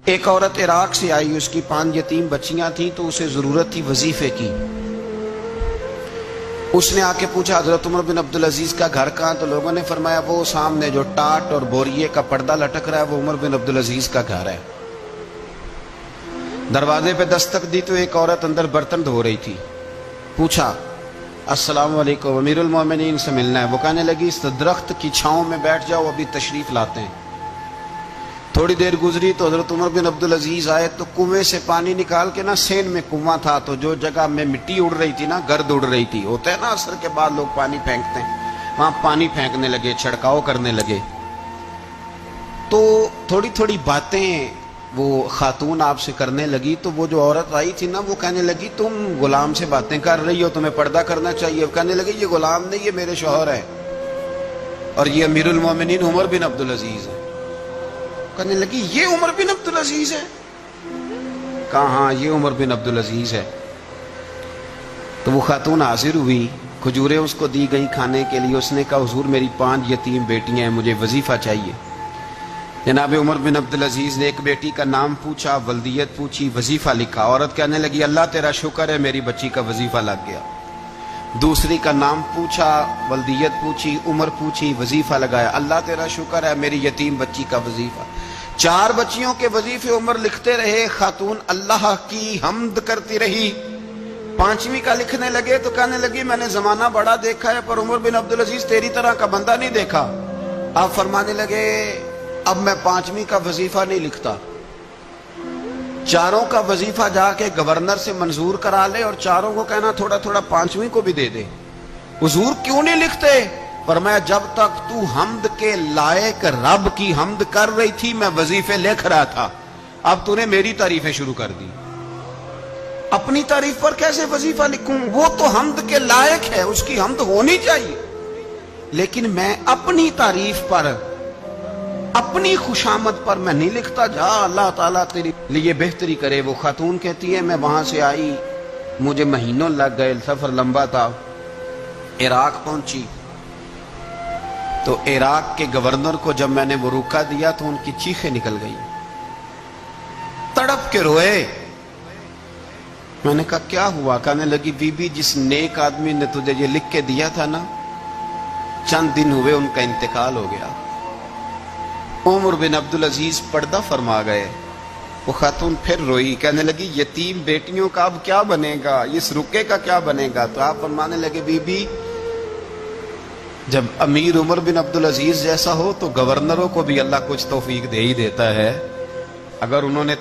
ایک عورت عراق سے آئی، اس کی 5 یتیم بچیاں تھیں، تو اسے ضرورت تھی وظیفے کی۔ اس نے آ کے پوچھا حضرت عمر بن عبدالعزیز کا گھر کہاں؟ تو لوگوں نے فرمایا وہ سامنے جو ٹاٹ اور بوریے کا پردہ لٹک رہا ہے وہ عمر بن عبدالعزیز کا گھر ہے۔ دروازے پہ دستک دی تو ایک عورت اندر برتن دھو رہی تھی۔ پوچھا السلام علیکم، امیر المومنین سے ملنا ہے۔ وہ کہنے لگی اس درخت کی چھاؤں میں بیٹھ جاؤ، ابھی تشریف لاتے ہیں۔ تھوڑی دیر گزری تو حضرت عمر بن عبدالعزیز آئے تو کنویں سے پانی نکال کے نا، سین میں کنواں تھا، تو جو جگہ میں مٹی اڑ رہی تھی نا، گرد اڑ رہی تھی، ہوتا ہے نا عصر کے بعد لوگ پانی پھینکتے ہیں، وہاں پانی پھینکنے لگے، چھڑکاؤ کرنے لگے۔ تو تھوڑی تھوڑی باتیں وہ خاتون آپ سے کرنے لگی، تو وہ جو عورت آئی تھی نا وہ کہنے لگی تم غلام سے باتیں کر رہی ہو، تمہیں پردہ کرنا چاہیے۔ کہنے لگی یہ غلام نہیں، یہ میرے شوہر ہے اور یہ امیر المومنین عمر بن عبدالعزیز ہے۔ کہنے لگی یہ عمر بن عبدالعزیز ہے؟ کہا ہاں یہ عمر بن عبدالعزیز ہے۔ تو وہ خاتون حاضر ہوئی، کھجوریں اس کو دی گئی کھانے کے لیے۔ اس نے کہا حضور میری 5 یتیم بیٹیاں ہیں، مجھے وظیفہ چاہیے۔ جناب عمر بن عبدالعزیز نے ایک بیٹی کا نام پوچھا، ولدیت پوچھی، وظیفہ لکھا۔ عورت کہنے لگی اللہ تیرا شکر ہے میری بچی کا وظیفہ لگ گیا۔ دوسری کا نام پوچھا، ولدیت پوچھی، عمر پوچھی، وظیفہ لگایا، اللہ تیرا شکر ہے میری یتیم بچی کا وظیفہ۔ 4 بچیوں کے وظیفے عمر لکھتے رہے، خاتون اللہ کی حمد کرتی رہی۔ 5ویں کا لکھنے لگے تو کہنے لگی میں نے زمانہ بڑا دیکھا ہے پر عمر بن عبدالعزیز تیری طرح کا بندہ نہیں دیکھا۔ آپ فرمانے لگے اب میں 5ویں کا وظیفہ نہیں لکھتا، 4 کا وظیفہ جا کے گورنر سے منظور کرا لے اور 4 کو کہنا تھوڑا تھوڑا 5ویں کو بھی دے دے۔ حضور کیوں نہیں لکھتے؟ فرمایا جب تک تو حمد کے لائق رب کی حمد کر رہی تھی میں وظیفے لکھ رہا تھا، اب تو نے میری تعریفیں شروع کر دی۔ اپنی تعریف پر کیسے وظیفہ لکھوں؟ وہ تو حمد کے لائق ہے، اس کی حمد ہونی چاہیے، لیکن میں اپنی تعریف پر، اپنی خوشامد پر میں نہیں لکھتا۔ جا اللہ تعالیٰ تیری لیے بہتری کرے۔ وہ خاتون کہتی ہے میں وہاں سے آئی، مجھے مہینوں لگ گئے، سفر لمبا تھا، عراق پہنچی تو عراق کے گورنر کو جب میں نے وہ روکا دیا تو ان کی چیخیں نکل گئی، تڑپ کے روئے۔ میں نے کہا کیا ہوا؟ کہنے لگی بی بی جس نیک آدمی نے تجھے یہ لکھ کے دیا تھا نا، چند دن ہوئے ان کا انتقال ہو گیا۔ عمر بن عبدالعزیز پردہ فرما گئے۔ وہ خاتون پھر روئی، کہنے لگی یتیم بیٹیوں کا اب کیا بنے گا، اس رکے کا کیا بنے گا؟ تو آپ فرمانے لگے بی بی جب امیر عمر بن عبدالعزیز جیسا ہو تو گورنروں کو بھی اللہ کچھ توفیق دے ہی دیتا ہے، اگر انہوں نے